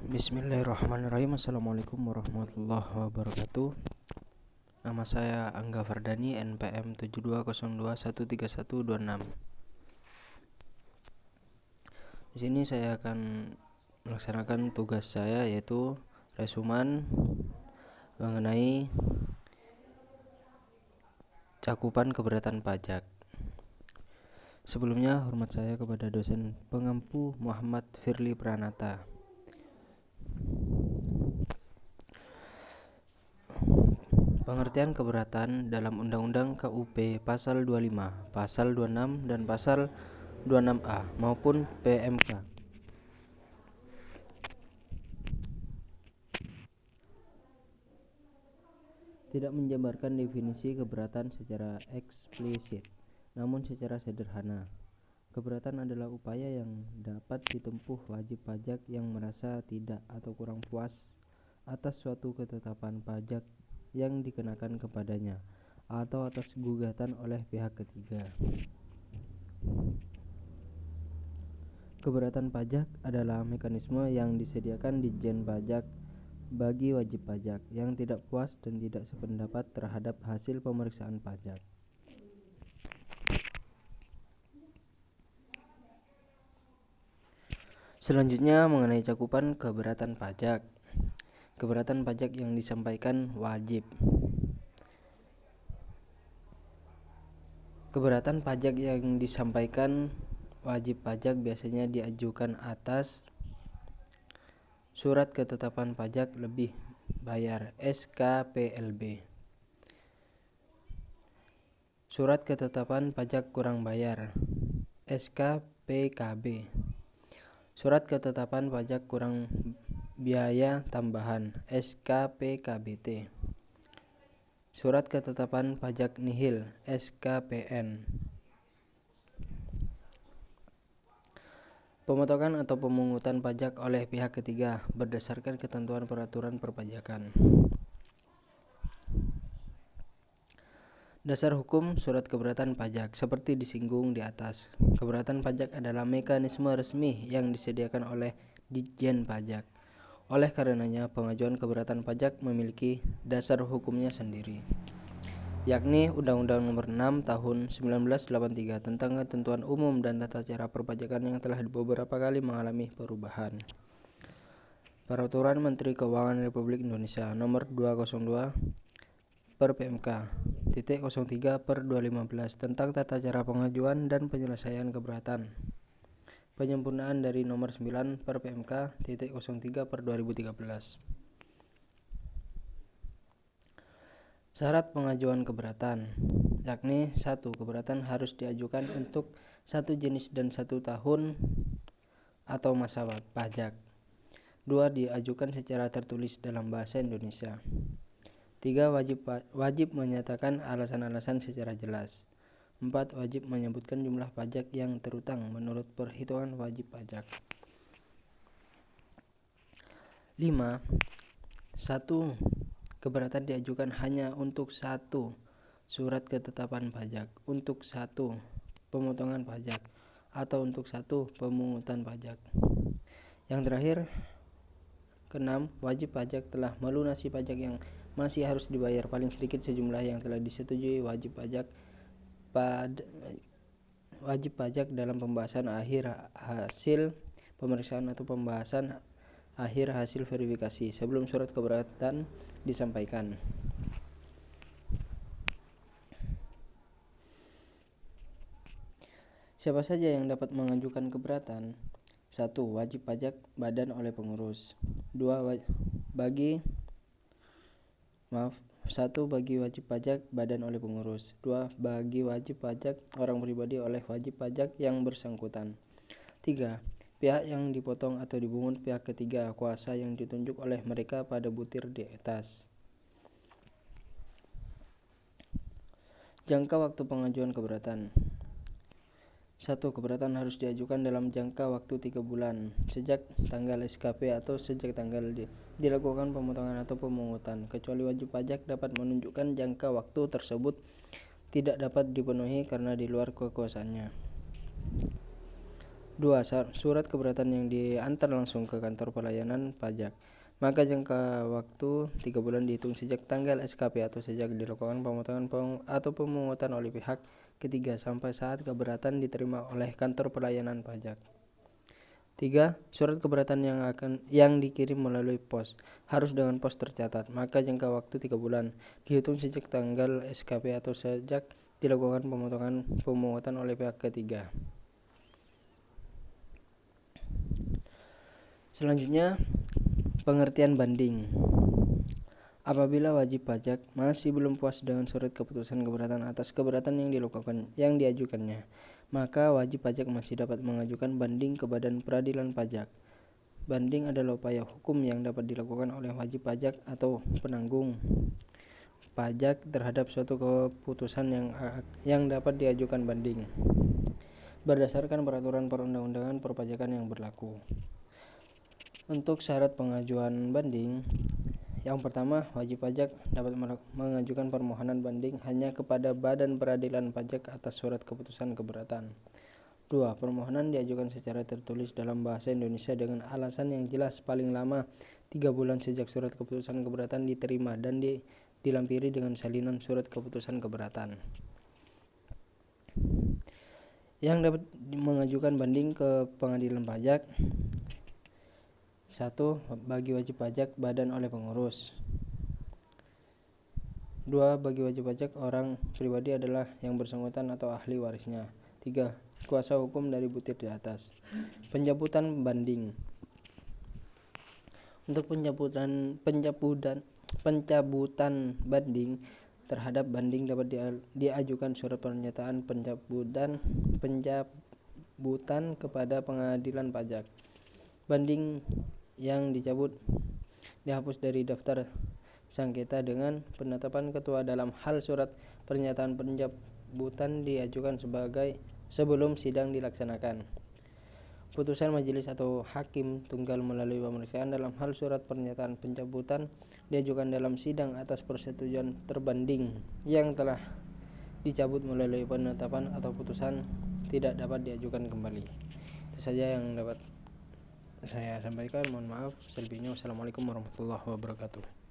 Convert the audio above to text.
Bismillahirrahmanirrahim. Assalamualaikum warahmatullahi wabarakatuh. Nama saya Angga Fardani, NPM 720213126126. Di sini saya akan melaksanakan tugas saya, yaitu resuman mengenai cakupan keberatan pajak. Sebelumnya, hormat saya kepada dosen pengampu Muhammad Firly Pranata. Pengertian keberatan dalam Undang-Undang KUP Pasal 25, Pasal 26, dan Pasal 26A maupun PMK. Tidak menjabarkan definisi keberatan secara eksplisit, namun secara sederhana. Keberatan adalah upaya yang dapat ditempuh wajib pajak yang merasa tidak atau kurang puas atas suatu ketetapan pajak yang dikenakan kepadanya atau atas gugatan oleh pihak ketiga. Keberatan pajak adalah mekanisme yang disediakan Ditjen Pajak bagi wajib pajak yang tidak puas dan tidak sependapat terhadap hasil pemeriksaan pajak. Selanjutnya mengenai cakupan keberatan pajak. Keberatan pajak yang disampaikan wajib. Keberatan pajak yang disampaikan wajib pajak biasanya diajukan atas surat ketetapan pajak lebih bayar (SKPLB), surat ketetapan pajak kurang bayar (SKPKB), surat ketetapan pajak kurang biaya tambahan (SKPKBT), surat ketetapan pajak nihil (SKPN). Pemotongan atau pemungutan pajak oleh pihak ketiga berdasarkan ketentuan peraturan perpajakan. Dasar hukum surat keberatan pajak seperti disinggung di atas. Keberatan pajak adalah mekanisme resmi yang disediakan oleh Ditjen Pajak. Oleh karenanya, pengajuan keberatan pajak memiliki dasar hukumnya sendiri, yakni Undang-Undang Nomor 6 Tahun 1983 tentang Ketentuan Umum dan Tata Cara Perpajakan yang telah beberapa kali mengalami perubahan. Peraturan Menteri Keuangan Republik Indonesia Nomor 202 per PMK _03 per 2015 tentang tata cara pengajuan dan penyelesaian keberatan. Penyempurnaan dari Nomor 9 per PMK _03 per 2013. Syarat pengajuan keberatan, yakni 1. Keberatan harus diajukan untuk satu jenis dan 1 tahun atau masa pajak. 2. Diajukan secara tertulis dalam bahasa Indonesia. 3. Wajib menyatakan alasan-alasan secara jelas. 4. Wajib menyebutkan jumlah pajak yang terutang menurut perhitungan wajib pajak. 5. 1. Keberatan diajukan hanya untuk 1 surat ketetapan pajak, untuk 1 pemotongan pajak, atau untuk 1 pemungutan pajak. Yang terakhir, ke-6, wajib pajak telah melunasi pajak yang masih harus dibayar paling sedikit sejumlah yang telah disetujui wajib pajak dalam pembahasan akhir hasil pemeriksaan atau pembahasan akhir hasil verifikasi sebelum surat keberatan disampaikan. Siapa saja yang dapat mengajukan keberatan? 1. Wajib pajak badan oleh pengurus. 1. Bagi wajib pajak badan oleh pengurus. 2. Bagi wajib pajak orang pribadi oleh wajib pajak yang bersangkutan. 3. Pihak yang dipotong atau dibungut pihak ketiga kuasa yang ditunjuk oleh mereka pada butir di atas. Jangka waktu pengajuan keberatan. 1. Keberatan harus diajukan dalam jangka waktu 3 bulan sejak tanggal SKP atau sejak tanggal dilakukan pemotongan atau pemungutan, kecuali wajib pajak dapat menunjukkan jangka waktu tersebut tidak dapat dipenuhi karena di luar kekuasaannya. 2. Surat keberatan yang diantar langsung ke kantor pelayanan pajak. Maka jangka waktu 3 bulan dihitung sejak tanggal SKP atau sejak dilakukan pemotongan atau pemungutan oleh pihak ketiga sampai saat keberatan diterima oleh kantor pelayanan pajak. 3. Surat keberatan yang dikirim melalui pos harus dengan pos tercatat. Maka jangka waktu 3 bulan dihitung sejak tanggal SKP atau sejak dilakukan pemungutan oleh pihak ketiga. Selanjutnya, pengertian banding. Apabila wajib pajak masih belum puas dengan surat keputusan keberatan atas keberatan yang diajukannya, maka wajib pajak masih dapat mengajukan banding ke Badan Peradilan Pajak. Banding adalah upaya hukum yang dapat dilakukan oleh wajib pajak atau penanggung pajak terhadap suatu keputusan yang dapat diajukan banding berdasarkan peraturan perundang-undangan perpajakan yang berlaku. Untuk syarat pengajuan banding, yang pertama, wajib pajak dapat mengajukan permohonan banding hanya kepada Badan Peradilan Pajak atas surat keputusan keberatan. 2. Permohonan diajukan secara tertulis dalam bahasa Indonesia dengan alasan yang jelas paling lama 3 bulan sejak surat keputusan keberatan diterima dan dilampiri dengan salinan surat keputusan keberatan. Yang dapat mengajukan banding ke pengadilan pajak: 1. Bagi wajib pajak, badan oleh pengurus. 2. Bagi wajib pajak, orang pribadi adalah yang bersangkutan atau ahli warisnya. 3. Kuasa hukum dari butir di atas. Pencabutan banding. Untuk pencabutan banding terhadap banding dapat diajukan surat pernyataan pencabutan kepada pengadilan pajak. Banding yang dicabut dihapus dari daftar sengketa dengan penetapan ketua dalam hal surat pernyataan pencabutan diajukan sebelum sidang dilaksanakan. Putusan majelis atau hakim tunggal melalui pemeriksaan dalam hal surat pernyataan pencabutan diajukan dalam sidang atas persetujuan terbanding yang telah dicabut melalui penetapan atau putusan tidak dapat diajukan kembali. Itu saja yang dapat saya sampaikan. Mohon maaf selebihnya. Wassalamualaikum warahmatullahi wabarakatuh.